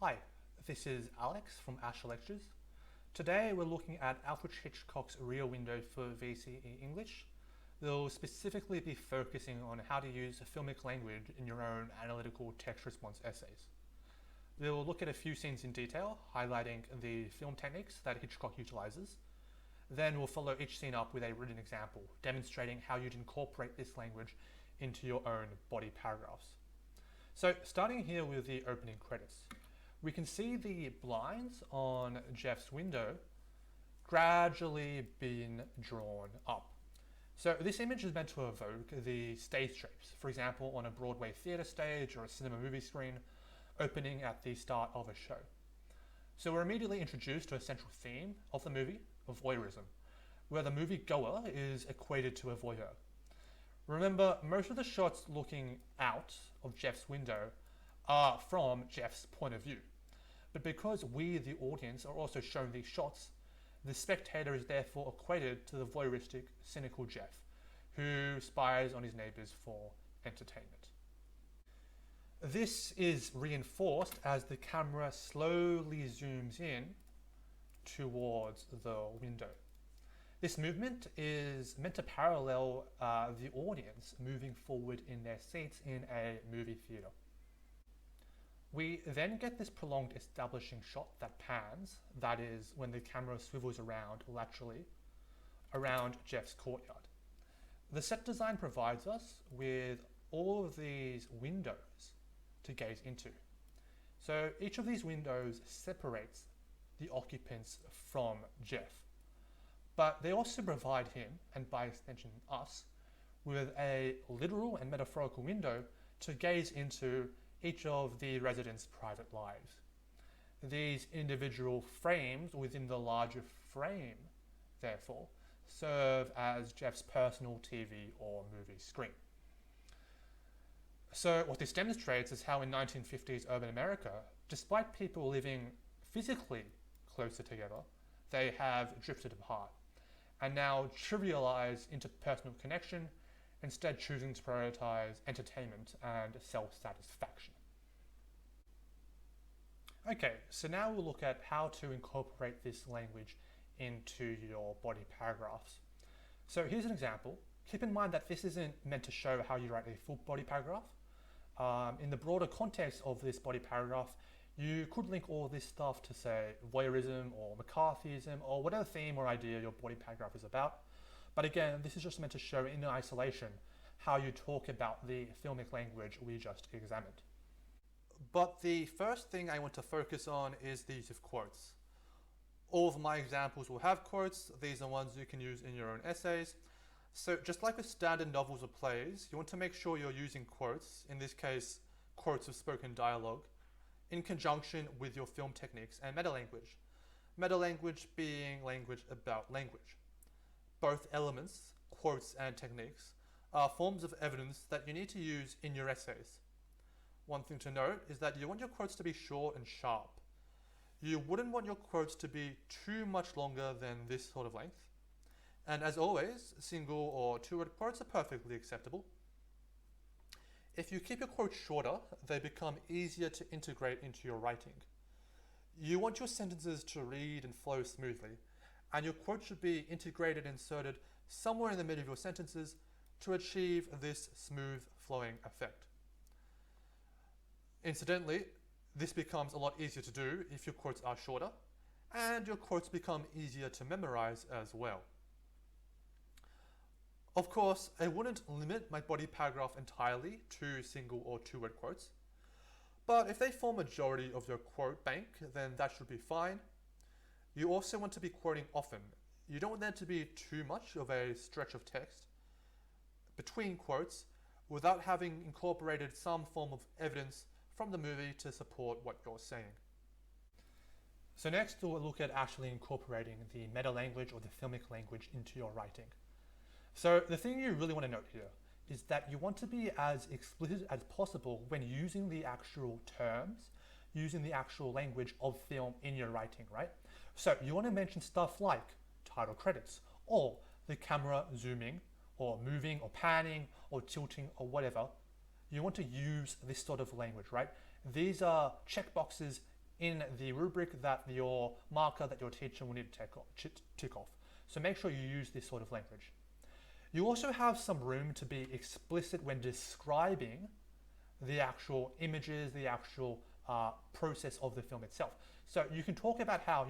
Hi, this is Alex from Asher Lectures. Today we're looking at Alfred Hitchcock's Rear Window for VCE English. We'll specifically be focusing on how to use filmic language in your own analytical text response essays. We'll look at a few scenes in detail, highlighting the film techniques that Hitchcock utilizes. Then we'll follow each scene up with a written example, demonstrating how you'd incorporate this language into your own body paragraphs. So starting here with the opening credits, we can see the blinds on Jeff's window gradually being drawn up. So this image is meant to evoke the stage shapes, for example on a Broadway theatre stage or a cinema movie screen opening at the start of a show. So we're immediately introduced to a central theme of the movie, of voyeurism, where the moviegoer is equated to a voyeur. Remember, most of the shots looking out of Jeff's window are from Jeff's point of view. But because we, the audience, are also shown these shots, the spectator is therefore equated to the voyeuristic, cynical Jeff, who spies on his neighbours for entertainment. This is reinforced as the camera slowly zooms in towards the window. This movement is meant to parallel the audience moving forward in their seats in a movie theatre. We then get this prolonged establishing shot that pans, that is, when the camera swivels around laterally around Jeff's courtyard. The set design provides us with all of these windows to gaze into. So each of these windows separates the occupants from Jeff. But they also provide him, and by extension us, with a literal and metaphorical window to gaze into each of the residents' private lives. These individual frames within the larger frame, therefore, serve as Jeff's personal TV or movie screen. So what this demonstrates is how in 1950s urban America, despite people living physically closer together, they have drifted apart and now trivialize interpersonal connection, instead choosing to prioritize entertainment and self-satisfaction. Okay, so now we'll look at how to incorporate this language into your body paragraphs. So here's an example. Keep in mind that this isn't meant to show how you write a full body paragraph. In the broader context of this body paragraph, you could link all this stuff to, say, voyeurism or McCarthyism or whatever theme or idea your body paragraph is about. But again, this is just meant to show in isolation how you talk about the filmic language we just examined. But the first thing I want to focus on is the use of quotes. All of my examples will have quotes. These are ones you can use in your own essays. So just like with standard novels or plays, you want to make sure you're using quotes, in this case, quotes of spoken dialogue, in conjunction with your film techniques and metalanguage. Metalanguage being language about language. Both elements, quotes and techniques, are forms of evidence that you need to use in your essays. One thing to note is that you want your quotes to be short and sharp. You wouldn't want your quotes to be too much longer than this sort of length. And as always, single or two-word quotes are perfectly acceptable. If you keep your quotes shorter, they become easier to integrate into your writing. You want your sentences to read and flow smoothly, and your quotes should be integrated and inserted somewhere in the middle of your sentences to achieve this smooth flowing effect. Incidentally, this becomes a lot easier to do if your quotes are shorter, and your quotes become easier to memorize as well. Of course, I wouldn't limit my body paragraph entirely to single or two-word quotes, but if they form a majority of your quote bank, then that should be fine. You also want to be quoting often. You don't want there to be too much of a stretch of text between quotes without having incorporated some form of evidence from the movie to support what you're saying. So next we'll look at actually incorporating the meta language or the filmic language into your writing. So the thing you really want to note here is that you want to be as explicit as possible when using the actual terms, using the actual language of film in your writing, right? So you want to mention stuff like title credits, or the camera zooming, or moving, or panning, or tilting, or whatever. You want to use this sort of language, right? These are checkboxes in the rubric that your marker that your teacher will need to tick off. So make sure you use this sort of language. You also have some room to be explicit when describing the actual images, the actual process of the film itself. So you can talk about how,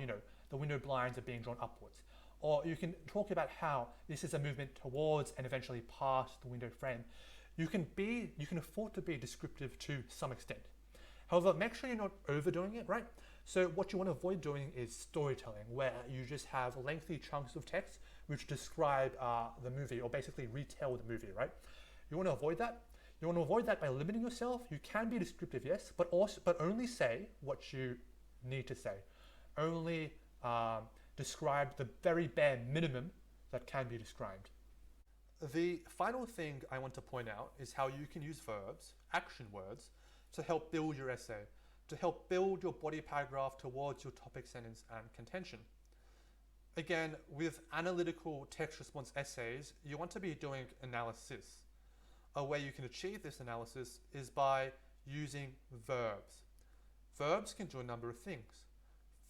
the window blinds are being drawn upwards, or you can talk about how this is a movement towards and eventually past the window frame. You can afford to be descriptive to some extent. However, make sure you're not overdoing it, right? So what you want to avoid doing is storytelling, where you just have lengthy chunks of text which describe the movie, or basically retell the movie, right? You want to avoid that. You want to avoid that by limiting yourself. You can be descriptive, yes, but only say what you need to say. Only describe the very bare minimum that can be described. The final thing I want to point out is how you can use verbs, action words, to help build your essay, to help build your body paragraph towards your topic, sentence, and contention. Again, with analytical text response essays, you want to be doing analysis. A way you can achieve this analysis is by using verbs. Verbs can do a number of things.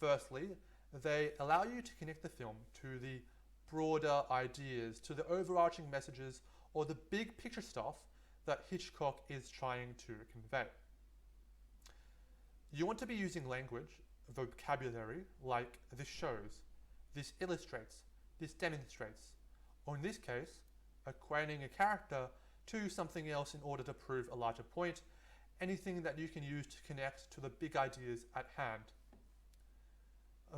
Firstly, they allow you to connect the film to the broader ideas, to the overarching messages, or the big picture stuff that Hitchcock is trying to convey. You want to be using language, vocabulary, like this shows, this illustrates, this demonstrates, or in this case, equating a character to something else in order to prove a larger point, anything that you can use to connect to the big ideas at hand.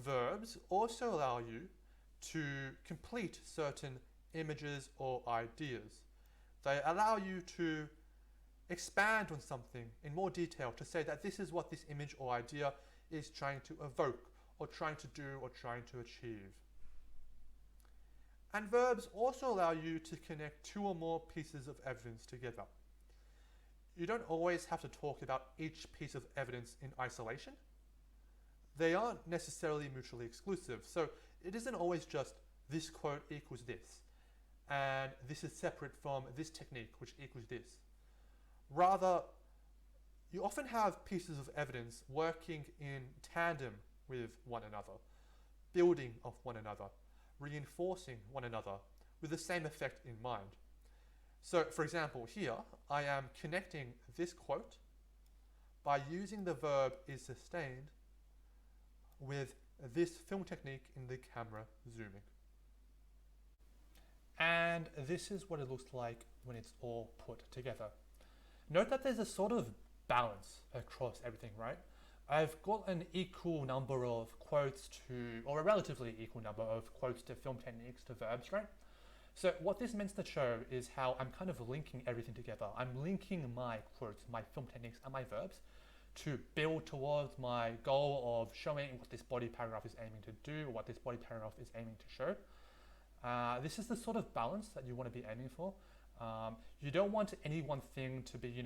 Verbs also allow you to complete certain images or ideas. They allow you to expand on something in more detail, to say that this is what this image or idea is trying to evoke, or trying to do, or trying to achieve. And verbs also allow you to connect two or more pieces of evidence together. You don't always have to talk about each piece of evidence in isolation. They aren't necessarily mutually exclusive, so it isn't always just this quote equals this, and this is separate from this technique which equals this. Rather, you often have pieces of evidence working in tandem with one another, building off one another, reinforcing one another with the same effect in mind. So, for example, here I am connecting this quote by using the verb is sustained with this film technique in the camera zooming. And this is what it looks like when it's all put together. Note that there's a sort of balance across everything, right? I've got an equal number of quotes to, or a relatively equal number of quotes to film techniques to verbs, right? So what this meant to show is how I'm kind of linking everything together. I'm linking my quotes, my film techniques, and my verbs to build towards my goal of showing what this body paragraph is aiming to do, or what this body paragraph is aiming to show. This is the sort of balance that you want to be aiming for. You don't want any one thing to be,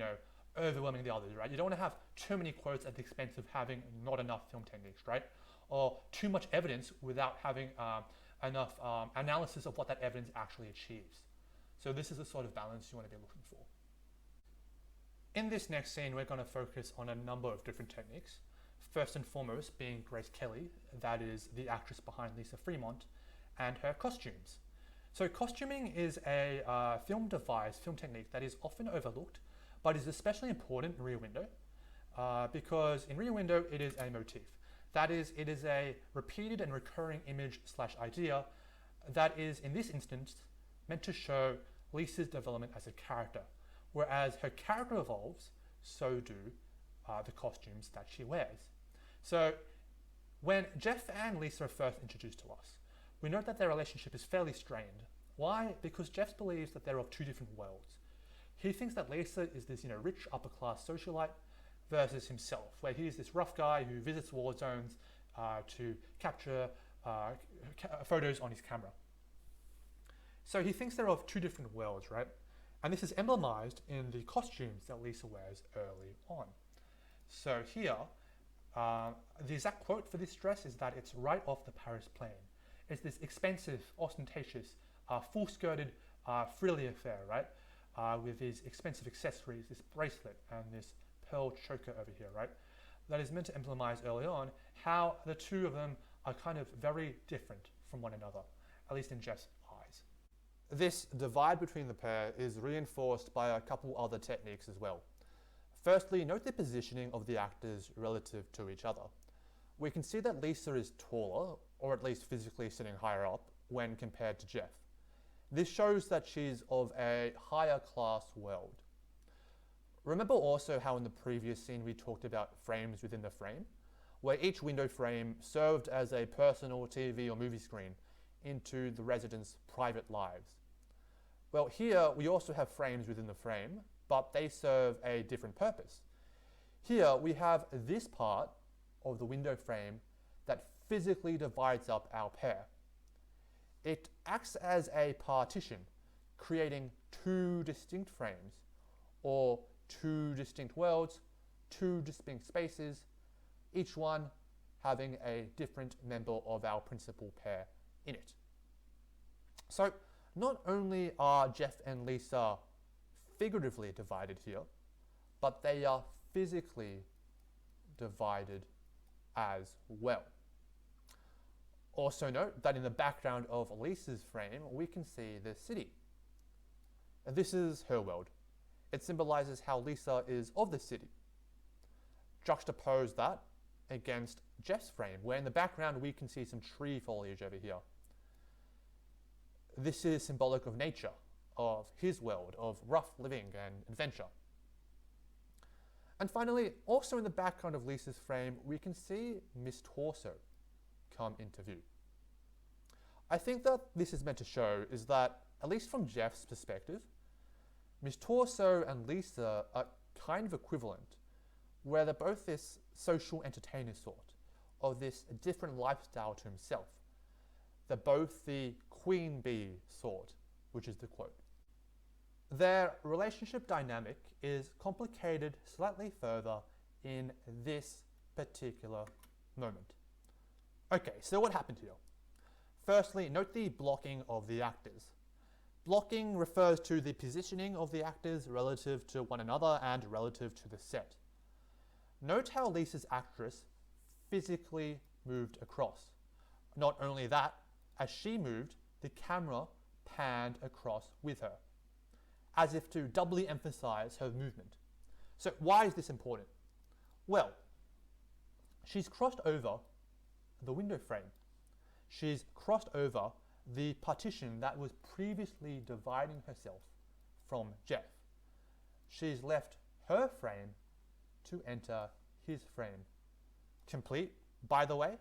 overwhelming the others, right? You don't want to have too many quotes at the expense of having not enough film techniques, right? Or too much evidence without having enough analysis of what that evidence actually achieves. So this is the sort of balance you want to be looking for. In this next scene, we're going to focus on a number of different techniques. First and foremost being Grace Kelly, that is the actress behind Lisa Fremont, and her costumes. So costuming is a film device, film technique that is often overlooked, but is especially important in Rear Window, because in Rear Window it is a motif. That is, it is a repeated and recurring image / idea that is, in this instance, meant to show Lisa's development as a character. Whereas her character evolves, so do the costumes that she wears. So when Jeff and Lisa are first introduced to us, we note that their relationship is fairly strained. Why? Because Jeff believes that they're of two different worlds. He thinks that Lisa is this rich upper-class socialite versus himself, where he is this rough guy who visits war zones to capture photos on his camera. So he thinks they're of two different worlds, right? And this is emblemized in the costumes that Lisa wears early on. So here, the exact quote for this dress is that it's right off the Paris plane. It's this expensive, ostentatious, full-skirted frilly affair, right? With these expensive accessories, this bracelet and this pearl choker over here, right? that is meant to imply early on how the two of them are kind of very different from one another, at least in Jeff's eyes. This divide between the pair is reinforced by a couple other techniques as well. Firstly, note the positioning of the actors relative to each other. We can see that Lisa is taller, or at least physically sitting higher up, when compared to Jeff. This shows that she's of a higher class world. Remember also how in the previous scene we talked about frames within the frame, where each window frame served as a personal TV or movie screen into the residents' private lives. Well, here we also have frames within the frame, but they serve a different purpose. Here we have this part of the window frame that physically divides up our pair. It acts as a partition, creating two distinct frames, or two distinct worlds, two distinct spaces, each one having a different member of our principal pair in it. So not only are Jeff and Lisa figuratively divided here, but they are physically divided as well. Also note that in the background of Lisa's frame, we can see the city. This is her world. It symbolizes how Lisa is of the city. Juxtapose that against Jeff's frame, where in the background we can see some tree foliage over here. This is symbolic of nature, of his world, of rough living and adventure. And finally, also in the background of Lisa's frame, we can see Miss Torso come into view. I think that this is meant to show is that, at least from Jeff's perspective, Miss Torso and Lisa are kind of equivalent, where they're both this social entertainer sort, of this different lifestyle to himself. They're both the queen bee sort, which is the quote. Their relationship dynamic is complicated slightly further in this particular moment. Okay, so what happened here? Firstly, note the blocking of the actors. Blocking refers to the positioning of the actors relative to one another and relative to the set. Note how Lisa's actress physically moved across. Not only that, as she moved, the camera panned across with her, as if to doubly emphasize her movement. So why is this important? Well, she's crossed over the window frame. She's crossed over the partition that was previously dividing herself from Jeff. She's left her frame to enter his frame. Complete, by the way,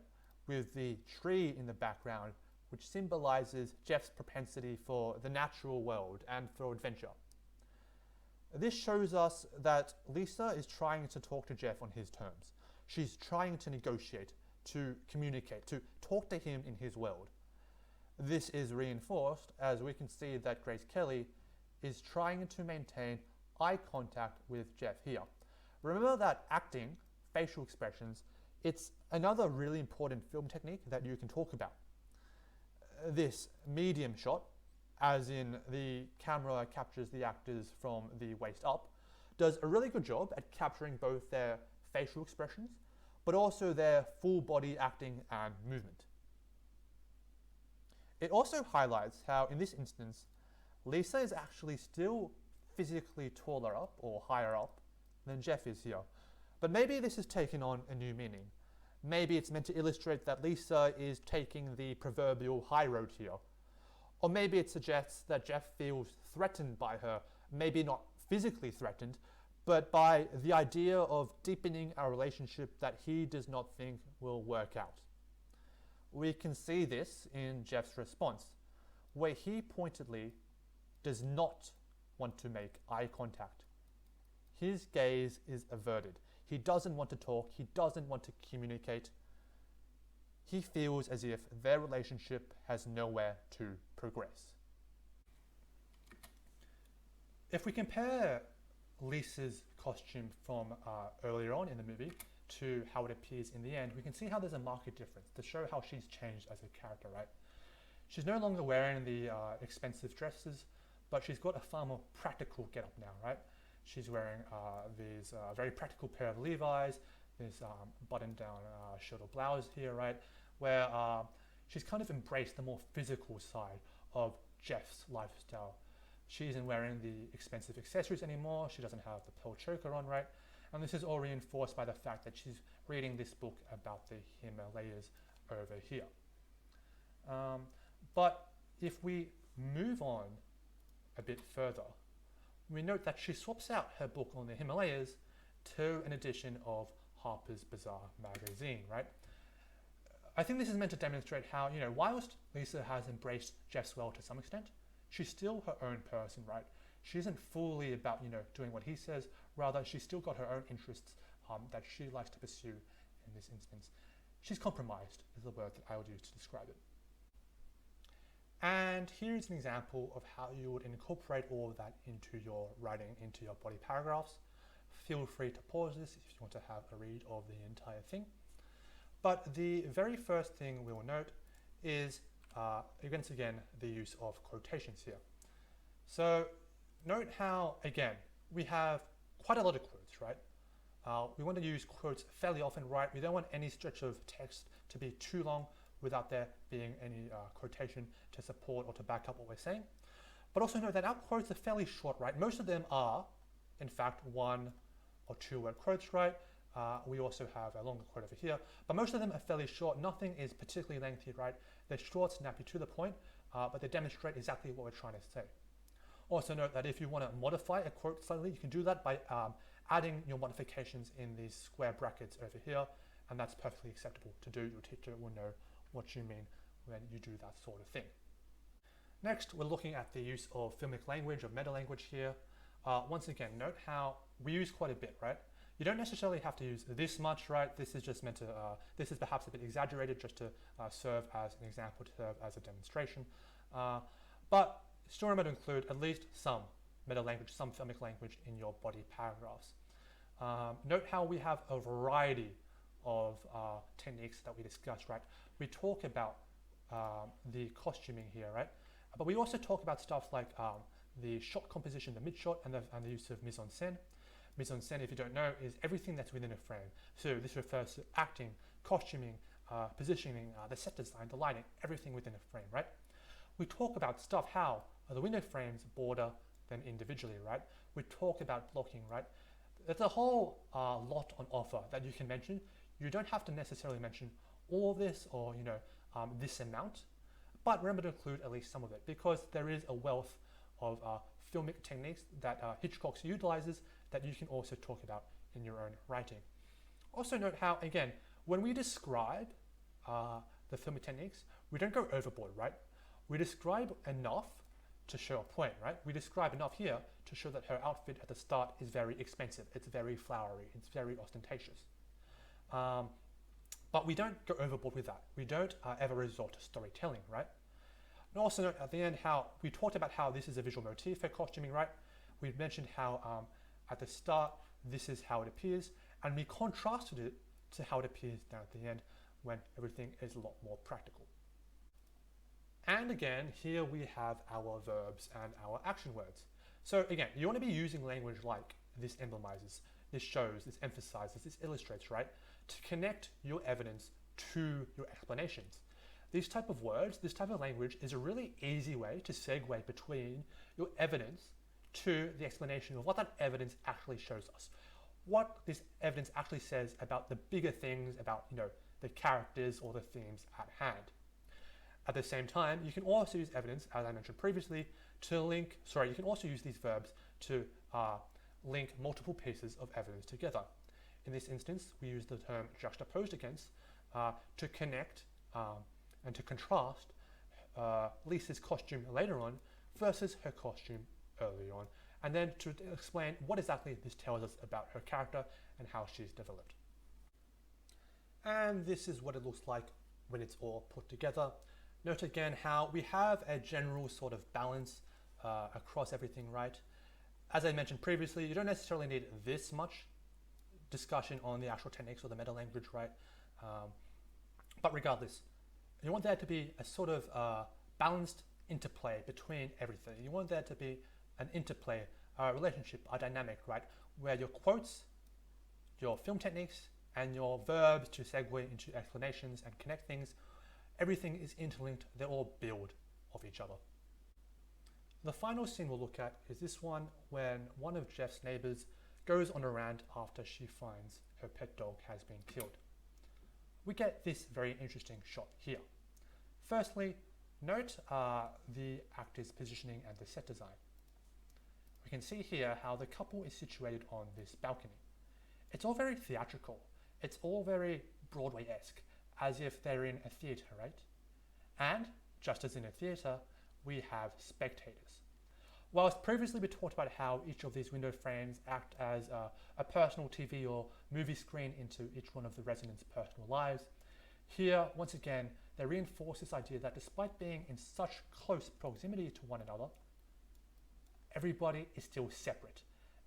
with the tree in the background, which symbolizes Jeff's propensity for the natural world and for adventure. This shows us that Lisa is trying to talk to Jeff on his terms. She's trying to negotiate, to communicate, to talk to him in his world. This is reinforced as we can see that Grace Kelly is trying to maintain eye contact with Jeff here. Remember that acting, facial expressions, it's another really important film technique that you can talk about. This medium shot, as in the camera captures the actors from the waist up, does a really good job at capturing both their facial expressions, but also their full body acting and movement. It also highlights how, in this instance, Lisa is actually still physically taller up or higher up than Jeff is here. But maybe this has taken on a new meaning. Maybe it's meant to illustrate that Lisa is taking the proverbial high road here. Or maybe it suggests that Jeff feels threatened by her, maybe not physically threatened, but by the idea of deepening a relationship that he does not think will work out. We can see this in Jeff's response, where he pointedly does not want to make eye contact. His gaze is averted. He doesn't want to talk. He doesn't want to communicate. He feels as if their relationship has nowhere to progress. If we compare Lisa's costume from earlier on in the movie to how it appears in the end, we can see how there's a marked difference to show how she's changed as a character, right? She's no longer wearing the expensive dresses, but she's got a far more practical getup now, right? She's wearing these very practical pair of Levi's, this button-down shirt or blouse here, right, where she's kind of embraced the more physical side of Jeff's lifestyle. She isn't wearing the expensive accessories anymore. She doesn't have the pearl choker on, right? And this is all reinforced by the fact that she's reading this book about the Himalayas over here. But if we move on a bit further, we note that she swaps out her book on the Himalayas to an edition of Harper's Bazaar magazine, right? I think this is meant to demonstrate how, whilst Lisa has embraced Jeff's well to some extent, she's still her own person, right? She isn't fully about, doing what he says. Rather, she's still got her own interests that she likes to pursue in this instance. She's compromised is the word that I would use to describe it. And here's an example of how you would incorporate all of that into your writing, into your body paragraphs. Feel free to pause this if you want to have a read of the entire thing. But the very first thing we'll note is, once again, the use of quotations here. So note how, again, we have quite a lot of quotes, right? We want to use quotes fairly often, right? We don't want any stretch of text to be too long without there being any quotation to support or to back up what we're saying. But also note that our quotes are fairly short, right? Most of them are, in fact, 1 or 2 word quotes, right? We also have a longer quote over here, but most of them are fairly short. Nothing is particularly lengthy, right? They're short, snappy, to the point, but they demonstrate exactly what we're trying to say. Also note that if you want to modify a quote slightly, you can do that by adding your modifications in these square brackets over here, and that's perfectly acceptable to do. Your teacher will know what you mean when you do that sort of thing. Next, we're looking at the use of filmic language or meta language here. Once again, note how we use quite a bit, right? You don't necessarily have to use this much, right? This is just meant to, this is perhaps a bit exaggerated just to serve as an example, to serve as a demonstration. But still remember to include at least some meta language, some filmic language in your body paragraphs. Note how we have a variety of techniques that we discussed, right? We talk about the costuming here, right? But we also talk about stuff like the shot composition, the mid-shot, and the use of mise-en-scène. Mise-en-scène, if you don't know, is everything that's within a frame. So this refers to acting, costuming, positioning, the set design, the lighting, everything within a frame, right? We talk about stuff, how the window frames border them individually, right? We talk about blocking, right? There's a whole lot on offer that you can mention. You don't have to necessarily mention all of this or, this amount, but remember to include at least some of it, because there is a wealth of filmic techniques that Hitchcock utilizes that you can also talk about in your own writing. Also note how, again, when we describe the filmic techniques, we don't go overboard, right? We describe enough to show a point, right? We describe enough here to show that her outfit at the start is very expensive, it's very flowery, it's very ostentatious. But we don't go overboard with that. We don't ever resort to storytelling, right? And also note at the end how we talked about how this is a visual motif for costuming, right? We mentioned how at the start, this is how it appears, and we contrasted it to how it appears down at the end when everything is a lot more practical. And again, here we have our verbs and our action words. So again, you want to be using language like this emblemizes, this shows, this emphasizes, this illustrates, right? To connect your evidence to your explanations. These type of words, this type of language is a really easy way to segue between your evidence to the explanation of what that evidence actually shows us. What this evidence actually says about the bigger things, about the characters or the themes at hand. At the same time, you can also use evidence, as I mentioned previously, to link, you can also use these verbs to link multiple pieces of evidence together. In this instance, we use the term juxtaposed against to connect and to contrast Lisa's costume later on versus her costume early on, and then to explain what exactly this tells us about her character and how she's developed. And this is what it looks like when it's all put together. Note again how we have a general sort of balance across everything, right? As I mentioned previously, you don't necessarily need this much discussion on the actual techniques or the meta language, right? But regardless, you want there to be a sort of balanced interplay between everything. You want there to be an interplay, a relationship, a dynamic, right? Where your quotes, your film techniques, and your verbs to segue into explanations and connect things, everything is interlinked, they all build off each other. The final scene we'll look at is this one when one of Jeff's neighbours goes on a rant after she finds her pet dog has been killed. We get this very interesting shot here. Firstly, note the actor's positioning and the set design. We can see here how the couple is situated on this balcony. It's all very theatrical. It's all very Broadway-esque, as if they're in a theatre, right? And, just as in a theatre, we have spectators. Whilst previously we talked about how each of these window frames act as a personal TV or movie screen into each one of the residents' personal lives, here, once again, they reinforce this idea that despite being in such close proximity to one another, everybody is still separate.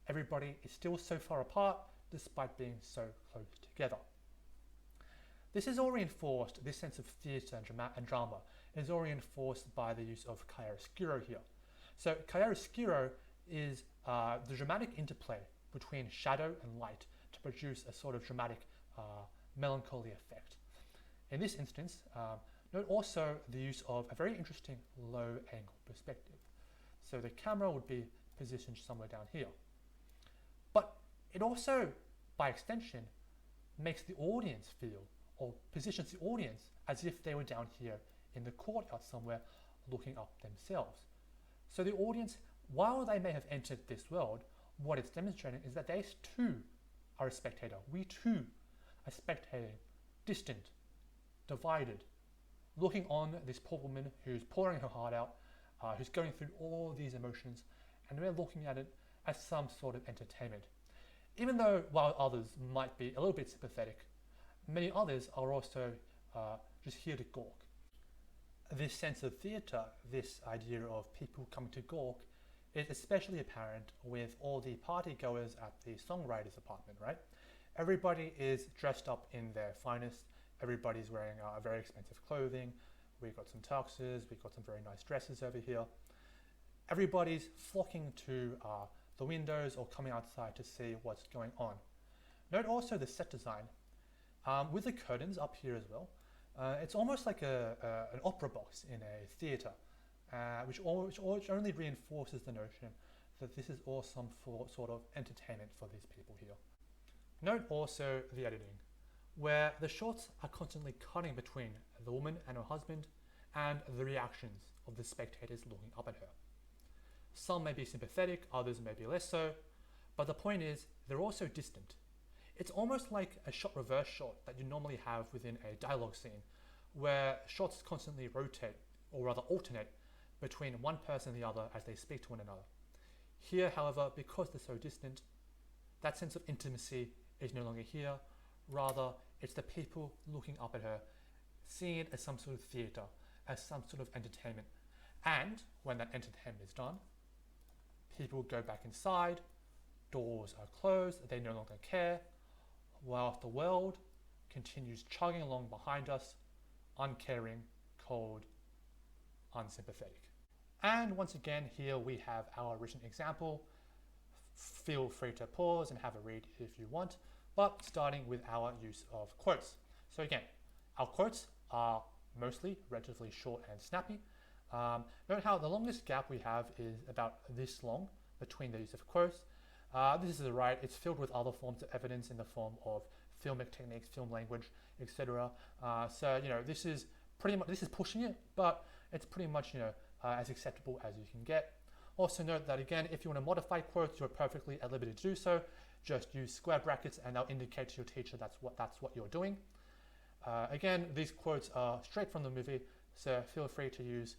Everybody is still so far apart despite being so close together. This is all reinforced, this sense of theatre and drama is all reinforced by the use of chiaroscuro here. So chiaroscuro is the dramatic interplay between shadow and light to produce a sort of dramatic melancholy effect. In this instance, note also the use of a very interesting low angle perspective. So the camera would be positioned somewhere down here. But it also, by extension, makes the audience feel, or positions the audience as if they were down here in the courtyard somewhere looking up themselves. So the audience, while they may have entered this world, what it's demonstrating is that they too are a spectator. We too are spectating, distant, divided, looking on this poor woman who's pouring her heart out, who's going through all these emotions, and we're looking at it as some sort of entertainment. Even though while others might be a little bit sympathetic, many others are also just here to gawk. This sense of theatre, this idea of people coming to gawk, is especially apparent with all the party goers at the songwriter's apartment, right? Everybody is dressed up in their finest, everybody's wearing very expensive clothing, we've got some tuxes, we've got some very nice dresses over here. Everybody's flocking to the windows or coming outside to see what's going on. Note also the set design. With the curtains up here as well, it's almost like an opera box in a theatre, which only reinforces the notion that this is all some sort of entertainment for these people here. Note also the editing, where the shots are constantly cutting between the woman and her husband and the reactions of the spectators looking up at her. Some may be sympathetic, others may be less so, but the point is they're also distant. It's almost like a shot reverse shot that you normally have within a dialogue scene, where shots constantly rotate, or rather alternate, between one person and the other as they speak to one another. Here, however, because they're so distant, that sense of intimacy is no longer here. Rather, it's the people looking up at her, seeing it as some sort of theatre, as some sort of entertainment. And when that entertainment is done, people go back inside, doors are closed, they no longer care, whilst the world continues chugging along behind us, uncaring, cold, unsympathetic. And once again, here we have our written example. Feel free to pause and have a read if you want, but starting with our use of quotes. So again, our quotes are mostly relatively short and snappy. Note how the longest gap we have is about this long between the use of quotes. This is the right, it's filled with other forms of evidence in the form of filmic techniques, film language, etc. So, this is pretty much, this is pushing it, but it's pretty much, as acceptable as you can get. Also note that again, if you want to modify quotes, you're perfectly at liberty to do so. Just use square brackets and they'll indicate to your teacher that's what you're doing. Again, these quotes are straight from the movie, so feel free to use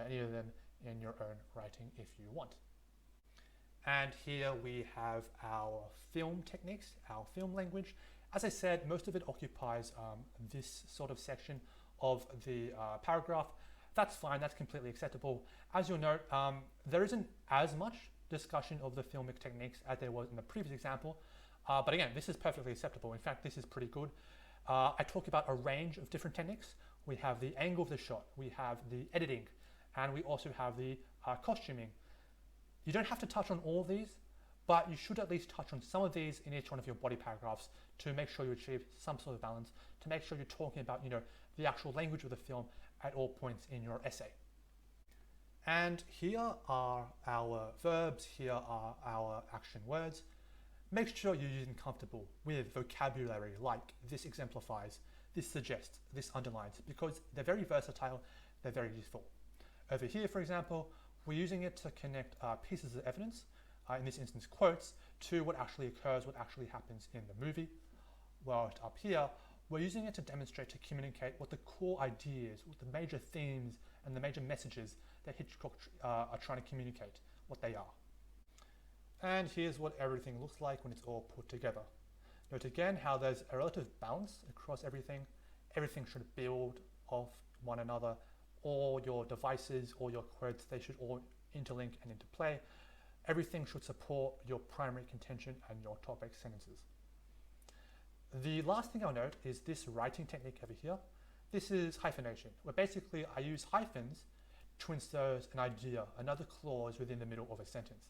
any of them in your own writing if you want. And here we have our film techniques, our film language. As I said, most of it occupies this sort of section of the paragraph. That's fine, that's completely acceptable. As you'll note, there isn't as much discussion of the filmic techniques as there was in the previous example, but again, this is perfectly acceptable. In fact, this is pretty good. I talk about a range of different techniques. We have the angle of the shot, we have the editing, and we also have the costuming. You don't have to touch on all of these, but you should at least touch on some of these in each one of your body paragraphs to make sure you achieve some sort of balance, to make sure you're talking about, the actual language of the film at all points in your essay. And here are our verbs, here are our action words. Make sure you're using comfortable with vocabulary like this exemplifies, this suggests, this underlines, because they're very versatile, they're very useful. Over here, for example, we're using it to connect pieces of evidence, in this instance quotes, to what actually occurs, what actually happens in the movie. While up here, we're using it to demonstrate, to communicate what the core ideas, what the major themes and the major messages that Hitchcock are trying to communicate, what they are. And here's what everything looks like when it's all put together. Note again how there's a relative balance across everything. Everything should build off one another. All your devices, all your quotes, they should all interlink and interplay. Everything should support your primary contention and your topic sentences. The last thing I'll note is this writing technique over here. This is hyphenation, where basically I use hyphens to insert an idea, another clause within the middle of a sentence.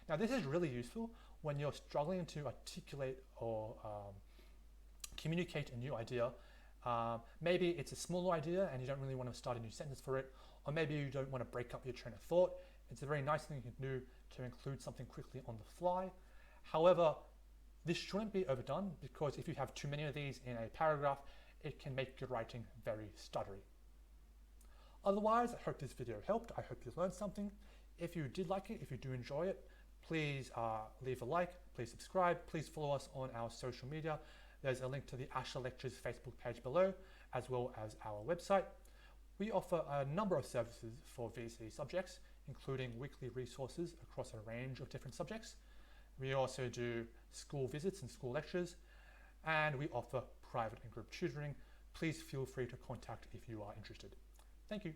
Now this is really useful when you're struggling to articulate or communicate a new idea. Maybe it's a smaller idea and you don't really want to start a new sentence for it, or maybe you don't want to break up your train of thought. It's a very nice thing you can do to include something quickly on the fly. However, this shouldn't be overdone, because if you have too many of these in a paragraph, it can make your writing very stuttery. Otherwise, I hope this video helped. I hope you learned something. If you did like it, if you do enjoy it, please leave a like, please subscribe, please follow us on our social media. There's a link to the Asher Lectures Facebook page below, as well as our website. We offer a number of services for VCE subjects, including weekly resources across a range of different subjects. We also do school visits and school lectures, and we offer private and group tutoring. Please feel free to contact if you are interested. Thank you.